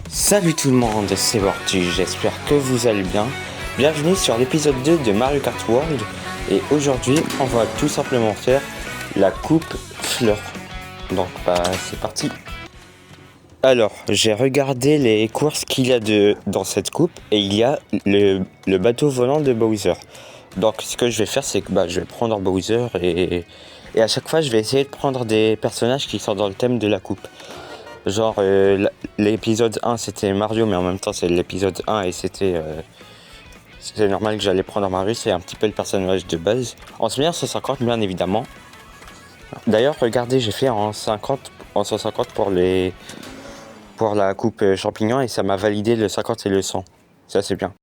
Salut tout le monde, c'est Bortu, j'espère que vous allez bien. Bienvenue sur l'épisode 2 de Mario Kart World. Et aujourd'hui, on va tout simplement faire la coupe fleur. Donc c'est parti. Alors, j'ai regardé les courses qu'il y a dans cette coupe et il y a le bateau volant de Bowser. Donc ce que je vais faire, c'est que je vais prendre Bowser et à chaque fois je vais essayer de prendre des personnages qui sont dans le thème de la coupe. Genre l'épisode 1 c'était Mario, mais en même temps c'est l'épisode 1 et c'était normal que j'allais prendre Mario, c'est un petit peu le personnage de base. On se met en 150 bien évidemment. D'ailleurs regardez, j'ai fait en 150 pour la coupe champignon et ça m'a validé le 50 et le 100. Ça c'est bien.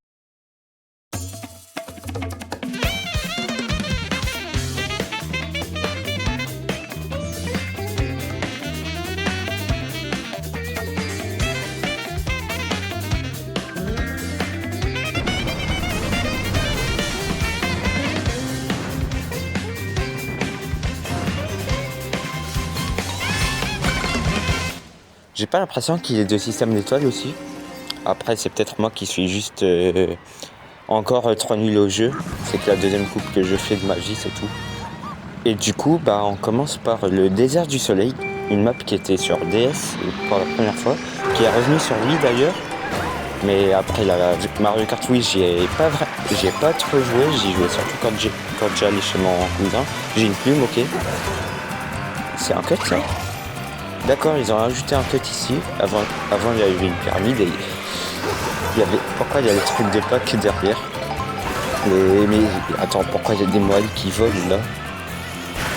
J'ai pas l'impression qu'il y ait deux systèmes d'étoiles aussi. Après c'est peut-être moi qui suis juste encore trop nul au jeu. C'est que la deuxième coupe que je fais de magie c'est tout. Et du coup on commence par le désert du soleil. Une map qui était sur DS pour la première fois. Qui est revenue sur Wii d'ailleurs. Mais après Mario Kart Wii j'y ai pas trop joué. J'y jouais surtout quand j'allais chez mon cousin. J'ai une plume, ok. C'est un cut ça. D'accord, ils ont ajouté un cut ici. Avant il y avait une pyramide et pourquoi il y a les trucs de Pâques derrière. Mais attends, pourquoi il y a des moelles qui volent là?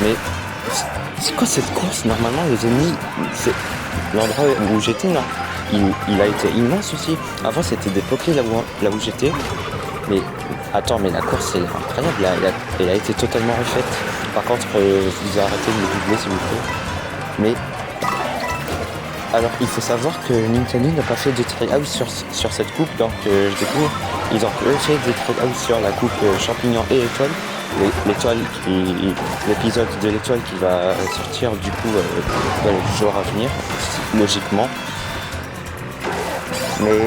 Mais c'est quoi cette course? Normalement les ennemis, c'est l'endroit où j'étais là. Il a été immense aussi. Avant c'était des pokés là où j'étais. Mais attends, mais la course elle est incroyable. Elle a été totalement refaite. Par contre, vous arrêtez de me doubler s'il vous plaît. Mais alors il faut savoir que Nintendo n'a pas fait de try-out sur cette coupe, donc je découvre. Ils ont fait des try-out sur la coupe champignon et étoile. L'épisode de l'étoile qui va sortir du coup dans les jours à venir, logiquement. Mais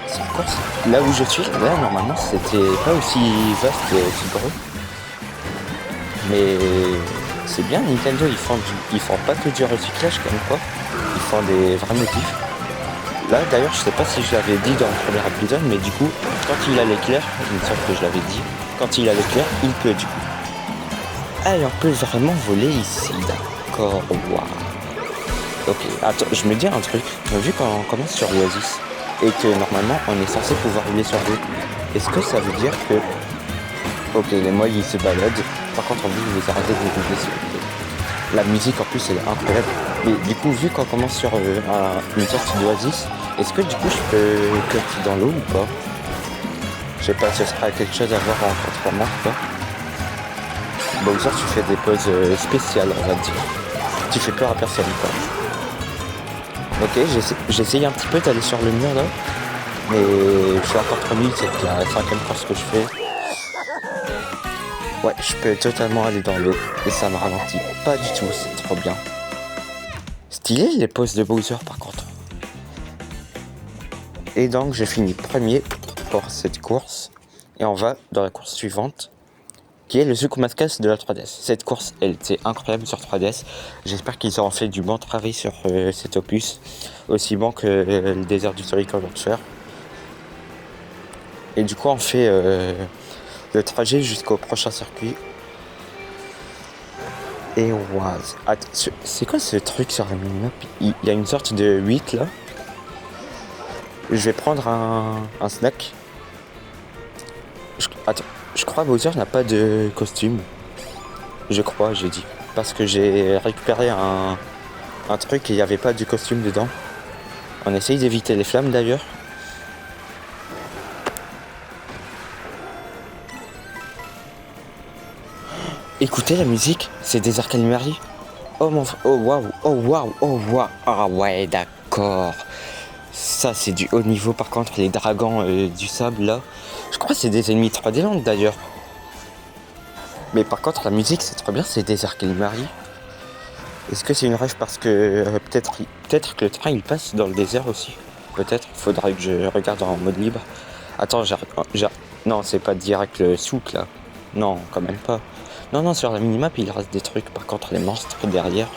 cette course, là où je suis, là normalement c'était pas aussi vaste et aussi gros. Mais c'est bien, Nintendo ils font pas que du recyclage comme quoi. Ils font des vrais motifs. Là d'ailleurs je sais pas si je l'avais dit dans le premier épisode, mais du coup quand il a l'éclair, il me semble que je l'avais dit, quand il a l'éclair, il peut du coup. Ah et on peut vraiment voler ici, d'accord, waouh. Ok, attends, je me dis un truc, vu qu'on commence sur l'Oasis, et que normalement on est censé pouvoir rouler sur l'eau, est-ce que ça veut dire que... Ok, les moyens ils se baladent, par contre on dit vous arrêtez de vous doubler s'il vous plaît. La musique en plus elle est incroyable. Mais du coup vu qu'on commence sur une sorte d'oasis, est-ce que du coup je peux cut dans l'eau ou pas? Je sais pas, ce sera quelque chose à voir en transformant ou pas. Bowser tu fais des poses spéciales on va dire. Tu fais peur à personne quoi. Ok, j'essaye un petit peu d'aller sur le mur là. Mais je suis encore trop nul, c'est la 5ème course que je fais. Ouais, je peux totalement aller dans l'eau et ça me ralentit pas du tout, c'est trop bien. Stylé les poses de Bowser par contre. Et donc j'ai fini premier pour cette course et on va dans la course suivante qui est le Zukumaskas de la 3DS. Cette course elle était incroyable sur 3DS. J'espère qu'ils auront fait du bon travail sur cet opus, aussi bon que le désert du soleil qu'on va faire. Et du coup on fait le trajet jusqu'au prochain circuit. Et waouh, c'est quoi ce truc sur la minimap? Il y a une sorte de 8 là. Je vais prendre un snack. Attends, je crois que Bowser n'a pas de costume. Je crois, j'ai dit. Parce que j'ai récupéré un truc et il n'y avait pas de costume dedans. On essaye d'éviter les flammes d'ailleurs. Écoutez la musique, c'est Desert Calimari. Oh waouh, oh waouh, oh waouh. Ah ouais, d'accord. Ça c'est du haut niveau par contre, les dragons du sable là. Je crois que c'est des ennemis 3D Land d'ailleurs. Mais par contre la musique c'est trop bien, c'est Desert Calimari. Est-ce que c'est une rêve parce que peut-être que le train il passe dans le désert aussi? Peut-être, faudrait que je regarde en mode libre. Attends, non, c'est pas direct le souk là. Non, quand même pas. Non, non, sur la minimap, il reste des trucs. Par contre, les monstres derrière.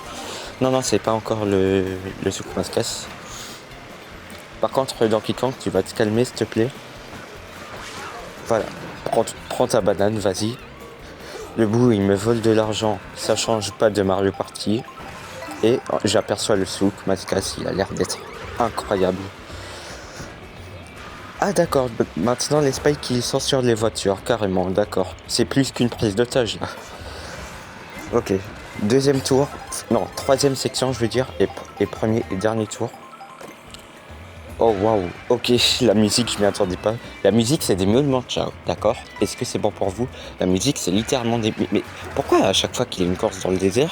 Non, non, c'est pas encore le souk Mascas. Par contre, Donkey Kong, tu vas te calmer, s'il te plaît. Voilà. Prends ta banane, vas-y. Le bout, il me vole de l'argent. Ça change pas de Mario Party. Et j'aperçois le souk Mascas, il a l'air d'être incroyable. Ah d'accord, maintenant les spikes ils sont sur les voitures, carrément, d'accord. C'est plus qu'une prise d'otage là. Ok, deuxième tour, non, troisième section je veux dire, et premier et dernier tour. Oh waouh, ok, la musique je m'y attendais pas. La musique c'est des miaulements de chat, d'accord. Est-ce que c'est bon pour vous? La musique c'est littéralement des... Mais pourquoi à chaque fois qu'il y a une course dans le désert,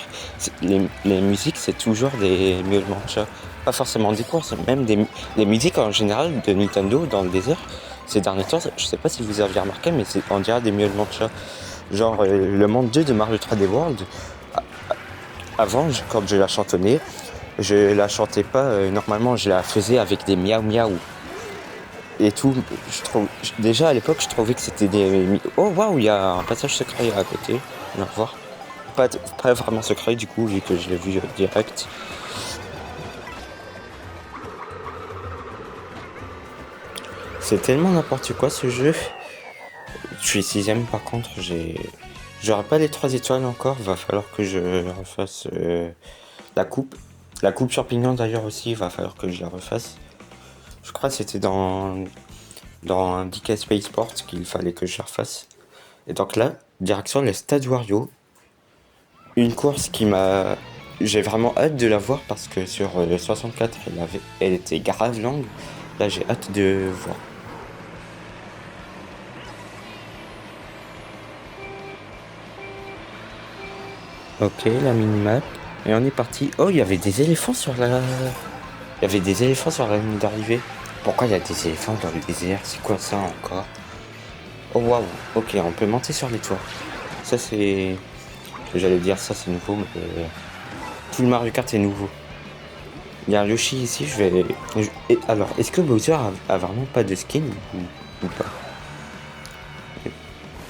les musiques c'est toujours des miaulements de chat? Pas forcément des courses, même les musiques en général de Nintendo dans le désert. Ces derniers temps, je sais pas si vous avez remarqué, mais on dirait des miaulements de chat. Genre le monde 2 de Mario 3D World, avant quand je la chantonnais, je la chantais pas, normalement je la faisais avec des miaou miaou et tout. Déjà à l'époque je trouvais que c'était des... Oh waouh, il y a un passage secret à côté, on va voir. Pas vraiment secret du coup vu que je l'ai vu direct. C'est tellement n'importe quoi ce jeu. Je suis 6ème par contre, j'aurai pas les 3 étoiles encore, va falloir que je refasse la coupe. La coupe champignon d'ailleurs aussi, il va falloir que je la refasse. Je crois que c'était dans DK Space Sport qu'il fallait que je la refasse. Et donc là, direction le Stade Wario. Une course qui m'a... J'ai vraiment hâte de la voir parce que sur le 64, elle était grave longue. Là, j'ai hâte de voir. Ok, la minimap. Et on est parti. Oh, il y avait des éléphants sur la... Il y avait des éléphants sur la ligne d'arrivée. Pourquoi il y a des éléphants dans le désert? C'est quoi ça encore? Oh waouh, ok, on peut monter sur les toits. Ça c'est... J'allais dire ça c'est nouveau, mais... Tout le Mario Kart est nouveau. Il y a un Yoshi ici, alors, est-ce que Bowser a vraiment pas de skin ou pas?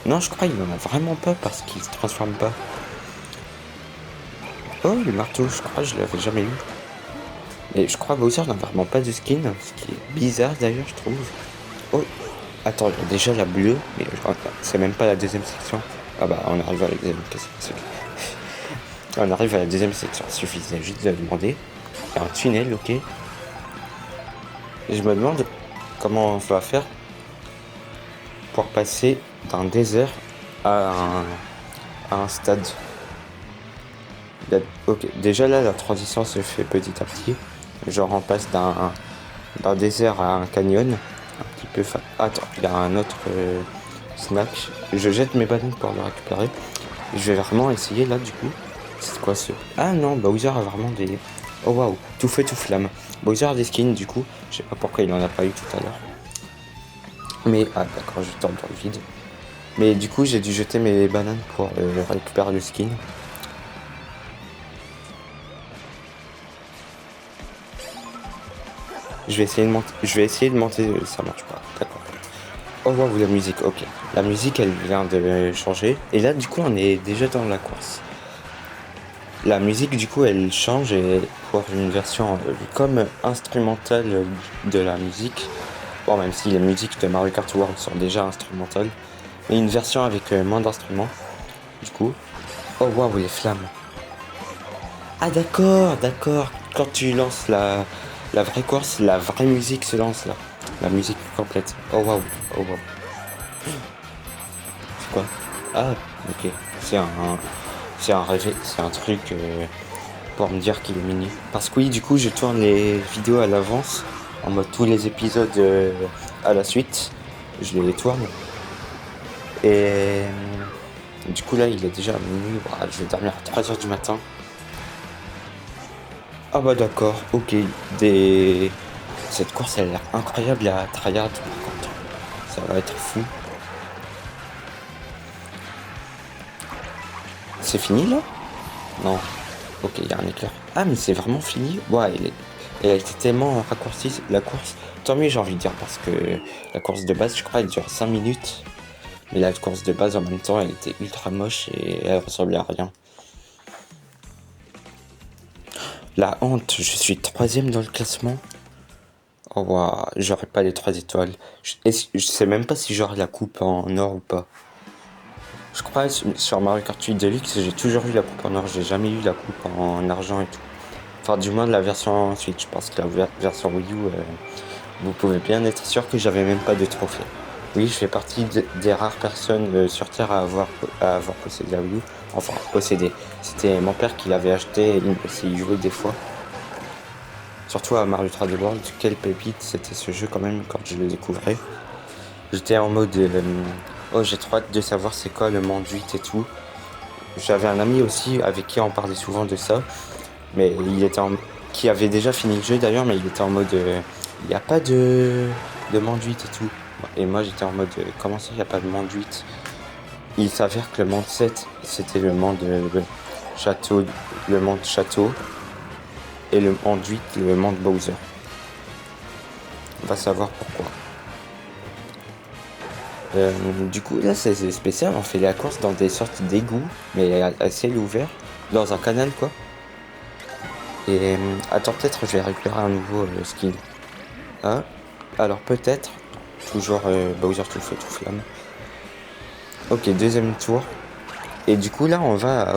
Non, je crois qu'il en a vraiment pas parce qu'il se transforme pas. Oh, le marteau, je crois que je l'avais jamais eu. Mais je crois que Bowser n'a vraiment pas de skin, ce qui est bizarre d'ailleurs, je trouve. Oh, attends, il y a déjà la bleue, mais c'est même pas la deuxième section. Ah bah, on arrive à la deuxième section. On arrive à la deuxième section, il suffisait juste de demander. Il y a un tunnel, ok. Et je me demande comment on va faire pour passer d'un désert à un stade. Ok, déjà là, la transition se fait petit à petit. Genre, on passe d'un désert à un canyon. Un petit peu... Attends, il y a un autre snack. Je jette mes bananes pour le récupérer. Je vais vraiment essayer là, du coup. C'est quoi ce... Ah non, Bowser a vraiment des... Oh waouh, tout feu, tout flamme. Bowser a des skins, du coup. Je sais pas pourquoi il en a pas eu tout à l'heure. Mais... Ah d'accord, je tombe dans le vide. Mais du coup, j'ai dû jeter mes bananes pour récupérer le skin. Je vais essayer de monter, ça marche pas, d'accord. Oh waouh, la musique, ok. La musique, elle vient de changer. Et là, du coup, on est déjà dans la course. La musique, du coup, elle change et pour une version comme instrumentale de la musique. Bon, même si les musiques de Mario Kart World sont déjà instrumentales. Mais une version avec moins d'instruments, du coup. Oh waouh, les flammes. Ah d'accord, d'accord. Quand tu lances la vraie course, la vraie musique se lance là. La musique complète. Oh waouh, oh waouh. C'est quoi? Ah, ok. C'est un rêve, c'est un truc pour me dire qu'il est mini. Parce que oui, du coup, je tourne les vidéos à l'avance, en mode tous les épisodes à la suite. Je les tourne. Et du coup, là, il est déjà minuit. Voilà, je vais dormir à 3h du matin. Ah bah d'accord, ok. Cette course, elle a l'air incroyable à tryhard par contre. Ça va être fou. C'est fini là? Non. Ok, il y a un éclair. Ah mais c'est vraiment fini? Ouais, Et elle était tellement raccourcie, la course. Tant mieux, j'ai envie de dire, parce que la course de base, je crois, elle dure 5 minutes. Mais la course de base, en même temps, elle était ultra moche et elle ressemblait à rien. La honte, je suis 3ème dans le classement. Oh waouh, j'aurais pas les 3 étoiles. Je sais même pas si j'aurai la coupe en or ou pas. Je crois sur Mario Kart 8 Deluxe, j'ai toujours eu la coupe en or, j'ai jamais eu la coupe en argent et tout. Enfin, du moins de la version Switch, parce que la version Wii U, vous pouvez bien être sûr que j'avais même pas de trophée. Oui, je fais partie des rares personnes sur Terre à avoir possédé la Wii U. Enfin, possédé. C'était mon père qui l'avait acheté et il me laissait y jouer des fois. Surtout à Mario 3D World, quelle pépite c'était ce jeu quand même quand je le découvrais. J'étais en mode oh, j'ai trop hâte de savoir c'est quoi le monde 8 et tout. J'avais un ami aussi avec qui on parlait souvent de ça, mais qui avait déjà fini le jeu d'ailleurs, mais il était en mode il n'y a pas de monde 8 et tout. Et moi j'étais en mode comment ça il n'y a pas de monde 8? Il s'avère que le monde 7 c'était le monde château, le monde château, et le monde 8 le monde Bowser. On va savoir pourquoi. Du coup, là, c'est spécial. On fait la course dans des sortes d'égouts, mais à ciel ouvert, dans un canal, quoi. Et attends, peut-être je vais récupérer un nouveau skin. Ah, alors peut-être, toujours Bowser tout feu, tout flamme. Ok, deuxième tour. Et du coup, là, on va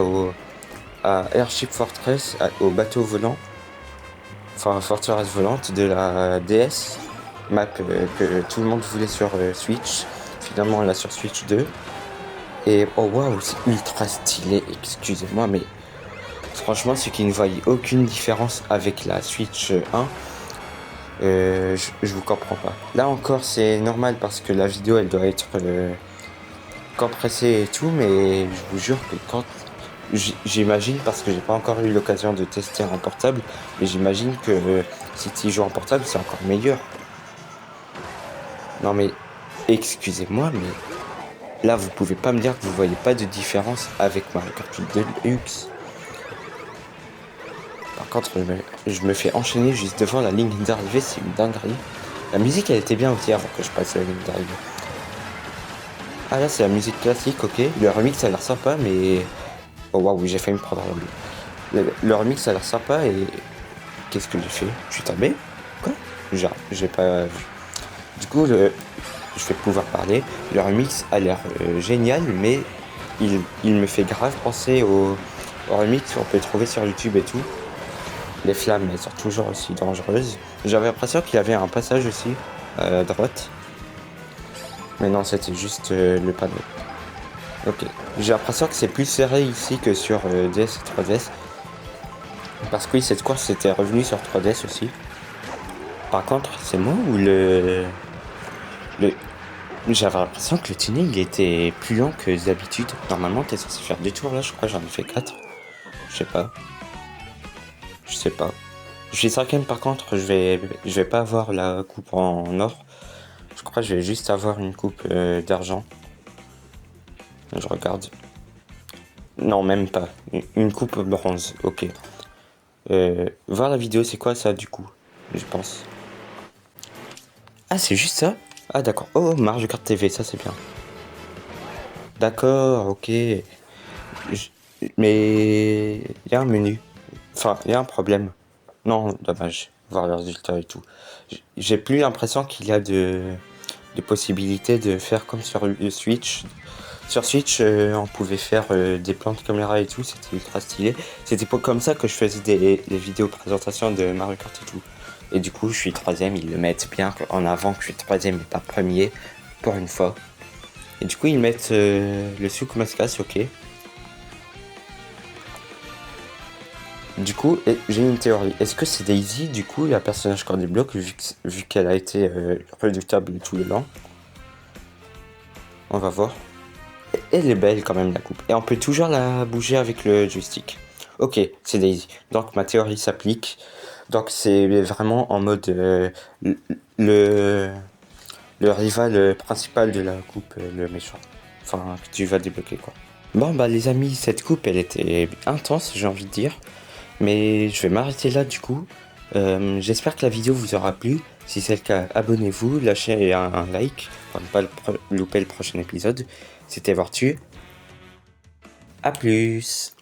à Airship Fortress, au bateau volant. Enfin, forteresse volante de la DS. Map que tout le monde voulait sur Switch. Finalement, là sur Switch 2. Et oh waouh, c'est ultra stylé, excusez-moi, mais franchement, ceux qui ne voient aucune différence avec la Switch 1, je vous comprends pas. Là encore, c'est normal parce que la vidéo elle doit être compressée et tout, mais je vous jure que quand j'imagine, parce que j'ai pas encore eu l'occasion de tester en portable, mais j'imagine que si tu joues en portable, c'est encore meilleur. Non mais, excusez-moi, mais là vous pouvez pas me dire que vous voyez pas de différence avec Mario Kart 8 Deluxe. Par contre, je me fais enchaîner juste devant la ligne d'arrivée, c'est une dinguerie. La musique elle était bien aussi avant que je passe la ligne d'arrivée. Ah là c'est la musique classique, ok. Le remix ça a l'air sympa, mais oh waouh, j'ai failli me prendre la boule. Le remix a l'air sympa et qu'est-ce que j'ai fait? Je suis tombé? Quoi? Genre, j'ai pas vu. Du coup, je vais pouvoir parler. Le remix a l'air génial, mais il me fait grave penser au remix qu'on peut trouver sur YouTube et tout. Les flammes, elles sont toujours aussi dangereuses. J'avais l'impression qu'il y avait un passage aussi à droite. Mais non, c'était juste le panneau. Ok. J'ai l'impression que c'est plus serré ici que sur DS et 3DS. Parce que oui, cette course était revenue sur 3DS aussi. Par contre, c'est moi ou J'avais l'impression que le tunnel il était plus long que d'habitude. Normalement, t'es censé faire 2 tours là, je crois, j'en ai fait 4. Je sais pas. Je sais pas. Je suis 5ème par contre, je vais pas avoir la coupe en or. Je crois que je vais juste avoir une coupe d'argent. Je regarde. Non, même pas. Une coupe bronze, ok. Voir la vidéo, c'est quoi ça du coup? Je pense. Ah, c'est juste ça? Ah, d'accord. Oh, Mario Kart TV, ça c'est bien. D'accord, ok. Mais il y a un menu. Enfin, il y a un problème. Non, dommage. Voir les résultats et tout. J'ai plus l'impression qu'il y a de possibilités de faire comme sur le Switch. Sur Switch, on pouvait faire des plans de caméra et tout, c'était ultra stylé. C'était pas comme ça que je faisais des vidéos présentations de Mario Kart et tout. Et du coup, je suis 3ème, ils le mettent bien en avant que je suis 3ème et pas premier, pour une fois. Et du coup, ils mettent le Souk Maskas, ok. Du coup, j'ai une théorie. Est-ce que c'est Daisy, du coup, la personnage qu'on débloque, vu qu'elle a été redoutable tout le long? On va voir. Elle est belle quand même la coupe. Et on peut toujours la bouger avec le joystick. Ok, c'est Daisy. Donc ma théorie s'applique. Donc c'est vraiment en mode le rival principal de la coupe, le méchant. Enfin, que tu vas débloquer quoi. Bon bah les amis, cette coupe elle était intense j'ai envie de dire. Mais je vais m'arrêter là du coup. J'espère que la vidéo vous aura plu. Si c'est le cas, abonnez-vous, lâchez un like pour ne pas louper le prochain épisode. C'était Vortu. A plus.